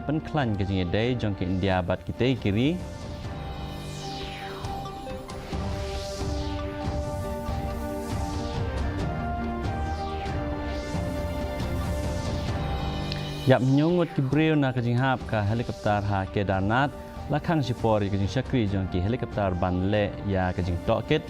penklan ke jing day jong ke India bat kita kiri Yap nyungut kibreu na kajing hap ka helikopter ha Kedarnath lakang sipori kajing syakri jong ki helikopter banle ya kajing tokit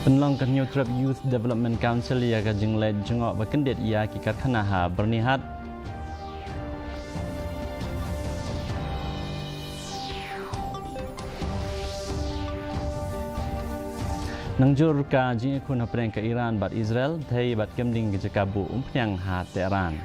Penlong kan New Trap Youth Development Council ya kajing le jengok berkendet ya ki karkhana ha bernihat Nangjur ka jing kun hapreng ke Iran bat Israel thai bat kemding ke jakabu umpyang ha Tehran.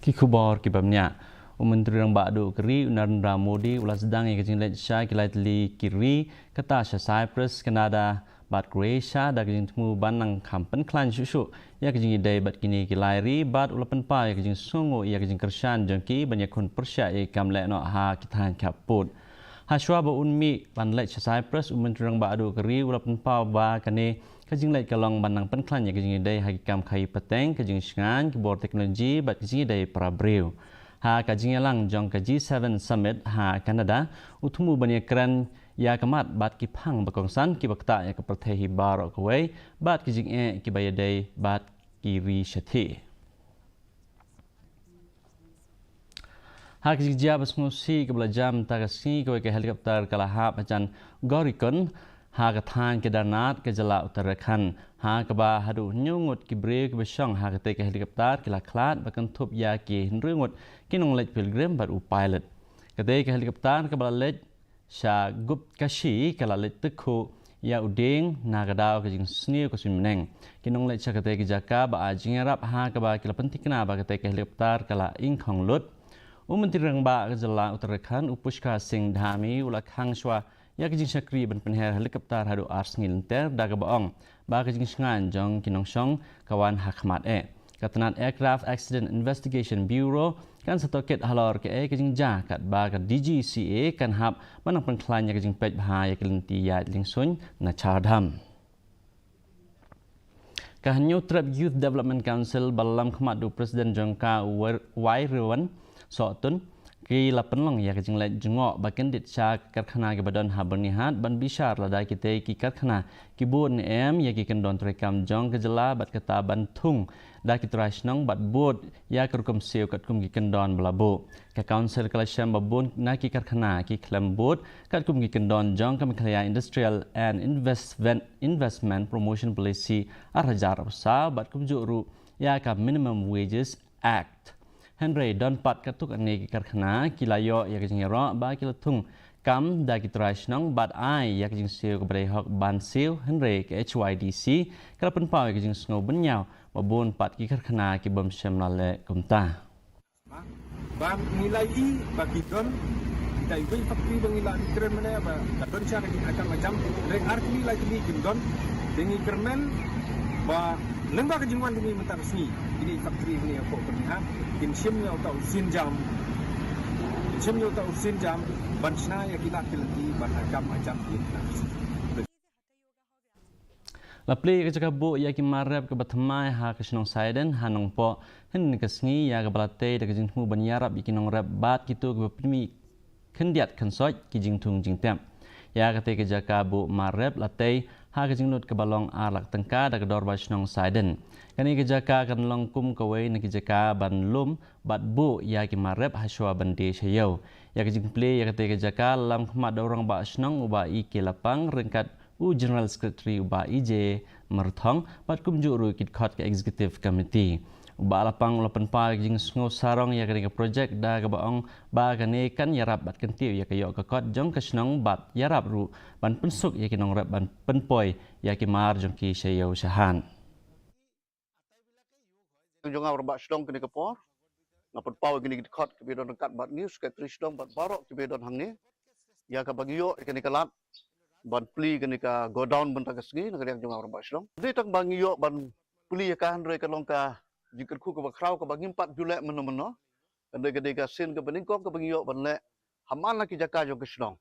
Ki khubor ki bamnya Menteri Rang Badu Kiri Narendra Modi ulas sedang ke jing let sya ki li kiri kata Cyprus Canada bat Croatia da kejing temu banang kampen klan susu ya kejing idai bat kini kilairi bat ulapan pa ya kejing sungu ya kejing kersan jengki banyak kun persya e kamle no ha kitan kaput haswa ba unmi ban let Cyprus Menteri Rang Badu Kiri ulapan pa ba kane kejing let kalong banang pen klan ya kejing idai hakikam kai peteng kejing sngan kibor teknologi bat kejing idai para breu ha kejing lang jong ke G7 summit ha Canada utumu banyak keren ya kamat bat ki phang bakongsan ki bakta ya kepertehi barok kawai bat ki jing ki bayadai bat ki ri shathi hak jing jia basmusi ke belajam tagasi kawai ke helikopter kalahap acan gorikon ha ka than Kedarnath ke jala Uttarakhand ha ka ba hadu nyungut ki bre ke besong ha ka te ke helikopter kila klat bakan thup ya ki nrungut kinong let pilgrim bat u pilot ka te ke helikopter ka ba let Sha gup kashi kala let tekhu ya uding nagadau ke jing sniu ko simneng kinong let chakate ke jaka ba ajing rap ha ka ba kila pentikna ba kate ke helikopter kala ingkhong lut Menteri Rang Ba ke jala Uttarakhand upushka singh dhami ulakhang shwa ya ke jing sakri ban penher helikopter hadu ars ngilter da ka baong ba ke jing sngan jong kinong song kawan hakmat Katanat Aircraft Accident Investigation Bureau kan setoket halor ke kejing ja kat ba ka DGCA kan hap manang pengklan ya kejing pej bahaya kelenti ya lingsun na chardam ka New Trap Youth Development Council balam khmat du Presiden Jongka Wairuan Sotun ki la penlong ya kejing let jengok baken dit sya karkhana ke badan ha bernihat ban bishar lada kite ki karkhana ki bun ya ki kendon trekam jong ke jela bat kata bantung da ki trasnong bat bot ya kerkum seo kat kum ki kendon belabo ka council kala syam babun na ki karkhana ki klem bot kat kum ki kendon jong ka MEGHALAYA Industrial and Investment Promotion Policy arajar sa bat kum juru ya ka Minimum Wages Act Henry don pat katuk ane ki karkhana kilayo ya kejing ro ba kilatung kam da ki trasnong bat ai ya kejing seo ke hok ban seo Henry ke HYDC kala pen pa kejing sngo benyau babun pat ki karkhana ki bom semlale kumta bang nilai i bagi don dai wi fakri bangila keren mana ba don cha kejing akan macam rek arti nilai ni don dengi kermen ba lengba kejingwan ini mentar resmi ini fakri ini apa pernihan in simnya atau usin jam bansna ya kita kelenti banakam macam kita Lapli ke cakabu ya ki marab ke batmai ha ke snong saiden hanong po hen ke sngi ya ke balate de ke jingmu banyarab ikinong rab bat kitu ke bapimi kendiat kensoi ki jingtung jingtem ya ke te ke jakabu marab late ha ke jingnut ke balong arlak tengka da ke dor basnong saiden kani ke jaka kan longkum kawai na ke jaka ban lum bat bu ya ki marab haswa bande chayau ya ke jingple ya ke te ke jaka lam khmat dorang ba snong uba I ke lapang rengkat General Secretary uba IJ merthong bat kum juru kit khot ke executive committee uba lapang lapan pa jing sngo sarong ya ke project da ke baong ba kane kan yarap bat kentiu ya ke yok ke kot jong ke snong bat yarap ru ban pensuk ya ke nong rap ban penpoi ya ke mar jong ki shayau shahan jong awar ba snong ke ke por lapan pau ke kit khot ke bedon kat bat news ke tri snong bat barok ke bedon hangne ya ke bagio ke lat ban pli kenika go down bentak kesgi negeri yang jongau rembat slong di tak bangi yo ban pli kan re kalong ka jikir ku ke bakrau ke bagi 4 Julai meno-meno Kadai ka sin ka peningkong ka pengiyo banle haman lagi jaka jo kisnong.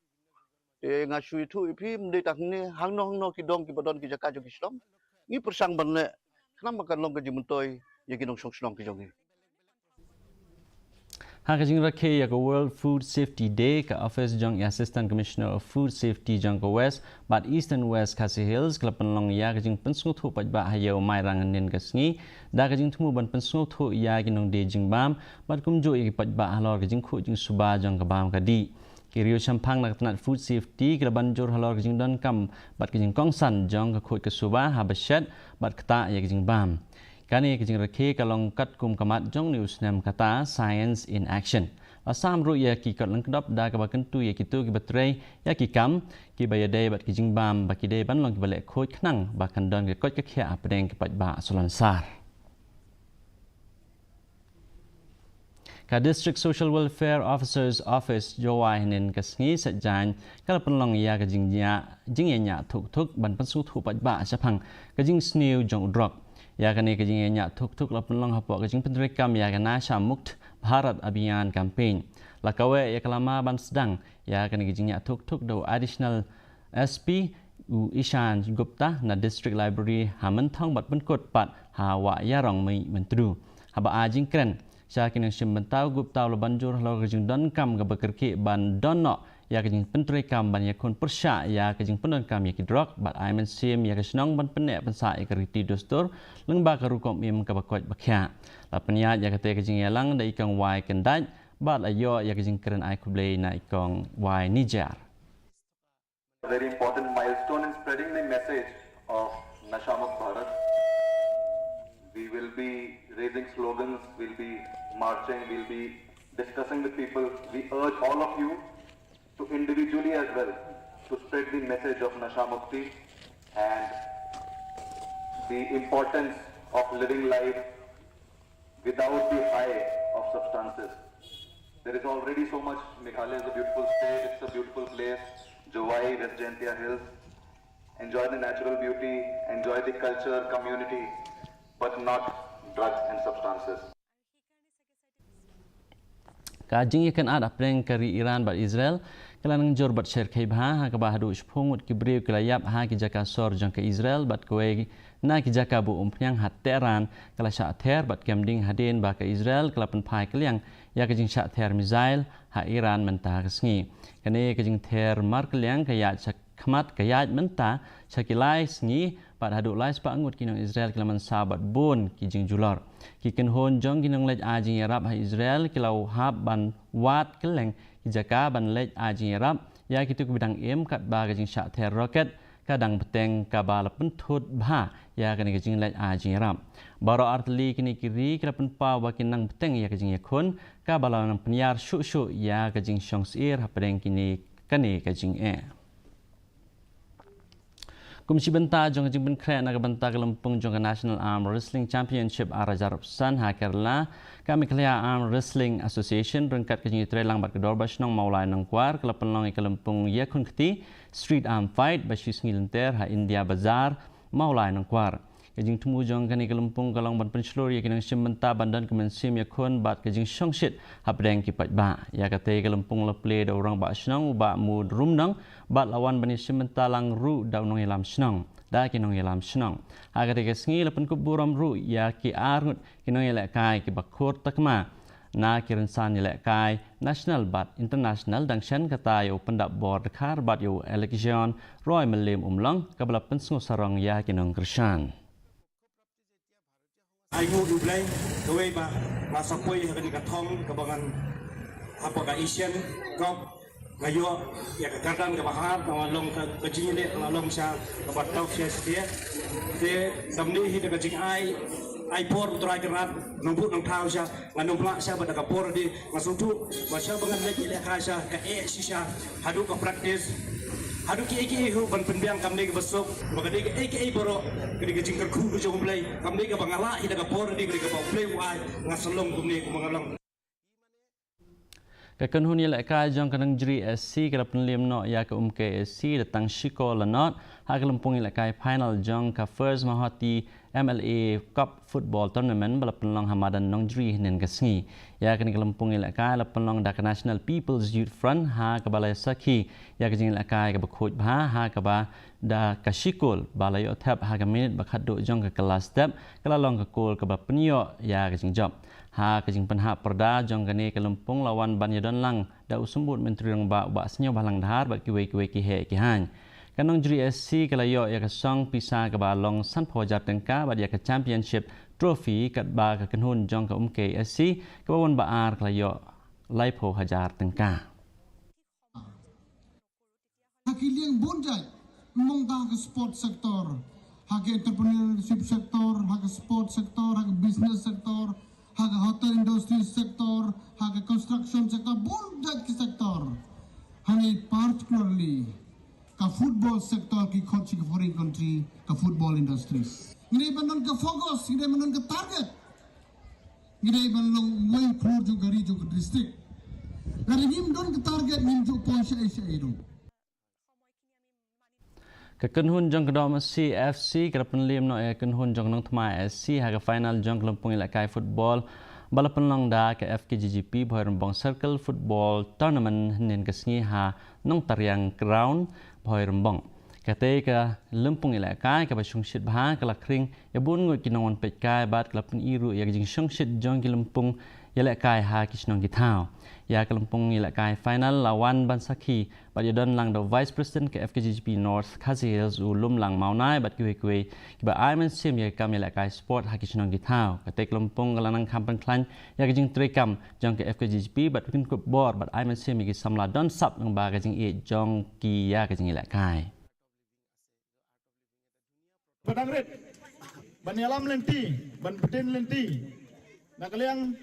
Ngasui tu ipi mende tak ni hang no kidong ki badon ki jaka jo kisnong. Ni persang banle kenapa kan long ka jimuntoi ya kinong song ki jongi. Hakajing rakhe ya World Food Safety Day ka Office jong Assistant Commissioner of Food Safety jong ka West but Eastern West KHASI Hills kelapan long ya kajing pensung thu paj ba hayo mai rangan nen kasngi da kajing thumu ban pensung thu ya kinong de jing bam bat kumjo ya paj ba halor kajing khu jing suba jong ka bam ka di kirio champang nak tanat food safety kelaban jor halor kajing don kam bat kajing kongsan jong ka khu ka suba habashat bat kata ya kajing bam Kani kajing rakhe kalong kat kum kamat jong news nam kata science in action. Asam ru ya ki kat lengkap da ka bakentu ya kitu ki batrai ya ki kam ki bayade bat kajing bam bakide ban long ki balek khoj knang bakan don ki kot ka khia apdeng ki pat ba solan sar. Ka District Social Welfare Officer's Office Jowai nen kasngi satjan kala penlong ya kajing nya thuk ban pensu thu pat ba sapang kajing snew jong drop Ya kani kajing nya thuk la penlong hapo kajing pentrikam ya kana Mukt Bharat Abhiyan campaign la kawe ya kalama ban sedang ya kani kajing nya thuk do additional SP u Ishan Gupta na District Library hamentang bat penkot pat hawa yarong mai mentru haba ajing kren sya kini simbentau Gupta lo banjur lo kajing don kam ga bekerki ban donno ya kajing pentrikam ban yakun persya ya kajing pendon kam ya kidrok bat aimen sim ya kasnong ban penek pensa ya keriti dostor lengba karukom im ka bakot bakya la peniat ya kate kajing yalang da ikang wai kendaj bat ayo ya kajing keren ai kublei na ikong wai Niger. A very important milestone in spreading the message of Nashamukt Bharat. We will be raising slogans, we'll be marching, we'll be discussing with people. We urge all of you to individually as well to spread the message of Nashamukti and the importance of living life without the high of substances. There is already so much. Meghalaya is a beautiful state, it's a beautiful place. Jowai, West Jaintia Hills. Enjoy the natural beauty, enjoy the culture, community, but not drugs and substances. Kajing ikan ada prank kari Iran bat Israel kelanang jor bat share kai bha ka bahadu shpungut ki brew kelayap ha ki jaka sor jang ke Israel bat kowe na ki jaka bu umpnyang hat Tehran kala sha ther bat kamding hadin ba ka Israel kala pen phai kaliang ya ka jing sha ther misail ha Iran mentah kasngi kane ka jing ther mar kaliang ka ya khmat ka ya mentah shakilai sngi bat hadu lai spa angut kinong Israel kelaman sabat bon ki jing julor ki ken hon jong kinong lej ajing Arab ha Israel kilau hab ban wat keleng ki jaka ban lej ajing Arab ya kitu bidang em kat ba ka jing sha ther rocket kadang peteng kabal penthut bha ya kani ka jing lej ajing Arab baro artli kini kiri kila pen pa wa kinang peteng ya ka jing yakun ka balang penyar shu ya ka jing shongsir ha pedeng kini kani ka jing Kumsi benta jong jing ben kre na benta Kelempung jong National Arm Wrestling Championship arajarap san ha Kerala kami Meghalaya Arm Wrestling Association rengkat ke jing trelang bat kedor basnong maulai nang kwar kelapan long Kelempung ya kun keti street arm fight basis ngilenter ha India Bazar maulai nang kwar kajing tumu jong kani Kelempung kalong ban penslur ya kinang simbenta bandan kemensim ya kun bat kajing shongshit hapdeng kipat ba ya kate Kelempung le play da orang ba snong ba mud rumnang bat lawan bani simbenta lang ru da nong ilam snong da kinong ilam snong ha kate kesngi le pen kuburam ru ya ki arngut kinong ile kai ki bakor takma na kiransan ile kai national bat international dangshan kata yo pendap board kar bat yo election roy melim umlang kabla pensngo sarong ya kinong kershan Ayu dublay kawe ba masapoy kani katong kabangan apa ka Asian Cup ngayo ya kadang ka bahar ngalong ka kajingile ngalong sa kabatok siya siya de samni hita kajing ai por utrai kerat nombut nang tau siya nganong plak siya pada kapor di masutu masya bangan lagi le khasa ka sisa hadu ka practice hadu ki hu ban penbiang kamne ke besok bagade ke boro ke jingkar khu ke jong play kamne ke bangala ida ka por di ke play wai ngaselong kumne ku mangalong Kakan huni lek kai jong kanang jri SC kala penlim no ya ke SC datang shiko lanot ha kelempung lek kai final jong ka first mahati MLA Cup Football Tournament bala penlong Hamadan Nongjri nen kasngi ya kini kelampung ilakai la penlong dak National People's Youth Front ha ka balai sakhi ya ka jing ilakai ka bakhoj bha ha ka ba da kashikul balai othap ha ka minute bakhat do jong ka kelas step kala long ka kol ka ba penyo ya ka jing job ha ka jing penha perda jong kani kelampung lawan ban yadon lang da usumbut menteri rang ba senyo balang dahar ba kiwe ki he ki han kanong juri SC kalayo ya ka song pisa ka ba long san phojat tengka ba ya ka championship trophy kat ba ka kanhun jong ka umke SC ka won ba ar kalayo laipo hajar tengka hakiliang bonjai mong ta ka sport sector ha ka entrepreneurship sector ha ka sport sector ha ka business sector ha ka hotel industry sector ha ka construction sector bonjai ki sector hani particularly ka football sector ki khorchi ka foreign country ka football industries ngine banon ka focus ngine banon ka target ngine banon way floor jo gari jo district gari nim don ka target nim jo poisha isha ido ka kanhun jong kadom CFC ka penlim no ya kanhun jong nong thma SC ha ka final jong kelampung ilakai football bala penlong da ka FKGGP Bhoirambong Circle Football Tournament nen kasngi ha nong tariang ground Bhoirambong kate ka lempung ilakai ka basungshit bha ka lakring ya bun ngot kinong pet kai bat klapun iru ya jing sungshit jong ki lempung ilakai ha kisnong ki thau ya ka lempung ilakai final lawan ban sakhi bat yodon lang do vice president ka FKGGP North KHASI Hills u lum lang maunai bat kiwe ki ba aiman sim ya kam ilakai sport ha kisnong ki thau kate lempung galanang kampan klan ya jing trekam jong ka FKGGP bat kin kup bor bat aiman sim ki samla don sap ng ba ka jing e jong ki ya ka jing ilakai Badang red, ban yalam lenti, ban petin lenti. Nak liang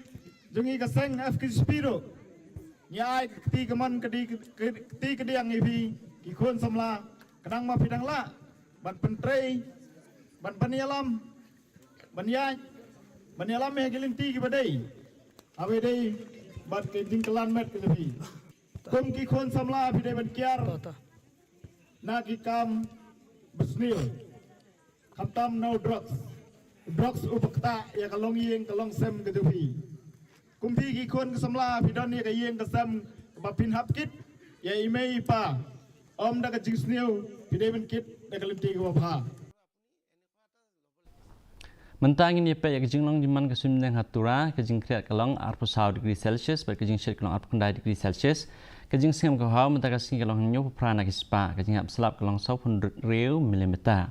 jungi kaseng FK Spiro. Nyai ti keman ti kediang ibi ikon samla kenang ma pidang la ban pentrei ban yalam ban yalam me gelenti ki badai. Awe dei ban ke jingkelan met ke lebi. Kum ki kon samla pidai ban kiar. Na ki kam besnil. Khatam no drugs upakta ya kalong yeng kalong sem kedupi kumpi ki kon kesamla bidon ya yeng kesam bapin hapkit ya imei pa om da ka jingsneu bideven kit da kalimti ko bha mentangin ye pe ya jinglong jiman ka sumdeng hatura ka jing kreat kalong 4 degree Celsius ba ka jing shet kalong 4 degree Celsius ka jing sem ka haw mentaka sing kalong nyu prana ki spa ka jing hap slap kalong 600 riu milimeter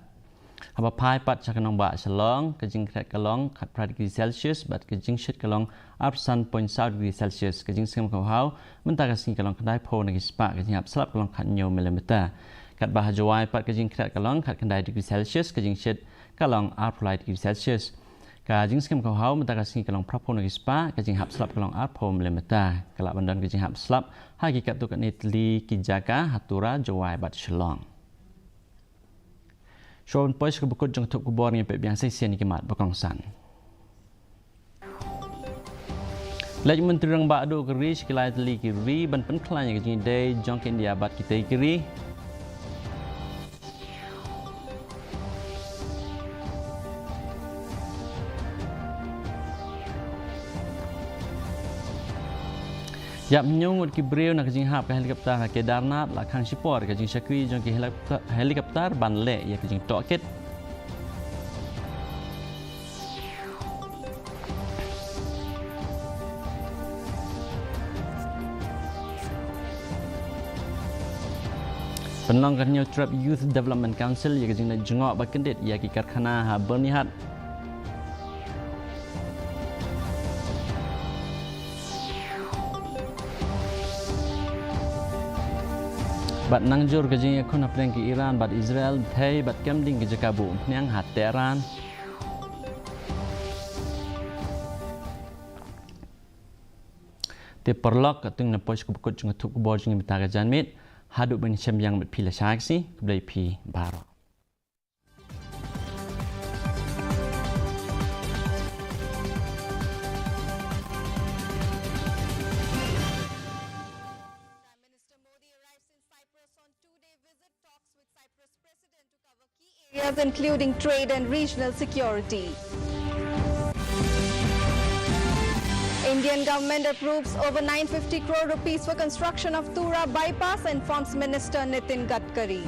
Haba pai pat chakanong ba shalong kajing kret kalong khat pra degree Celsius bat kajing shit kalong arsan point south degree Celsius kajing sem kau hau mentaka sing kalong kandai po nagi spa kajing hap slap kalong khat nyo milimeter kat bah jawai pat kajing kret kalong khat kandai degree Celsius kajing shit kalong arpulai degree Celsius kajing sem kau hau mentaka sing kalong prapo nagi spa kajing hap slap kalong arpo milimeter kalak bandan kajing hap slap hagi kat tu kat nitli kijaka hatura jawai bat shalong Shon pois ke bukut jong tuk kubor ngi pe biasa sian kimat bakongsan. Laj menteri rang ba do keri sekilai teli kiri ban pen klan yang jing day jong ke India bat kita kiri. Yap nyungut ki breu nak jing hap ka helikopter ka Kedarnath la khang sipor ka jing sakri jong ki helikopter ban le ya ka jing toket penlong ka New Trap Youth Development Council ya ka jing na jengok ba kendit ya ki karkhana ha bernihat bat nangjur ke jing yakun apeng ke Iran bat Israel thai bat kamding ke jakabu nyang hat Tehran te perlok katung na pos ku bukut jung tuk bor jing bitaga janmit hadu ben sembyang bet pila saksi keblai pi baro Cyprus on two-day visit, talks with Cyprus president to cover key areas. areas including trade and regional security. Indian government approves over 950 crore rupees for construction of Tura bypass, informs Minister Nitin Gadkari.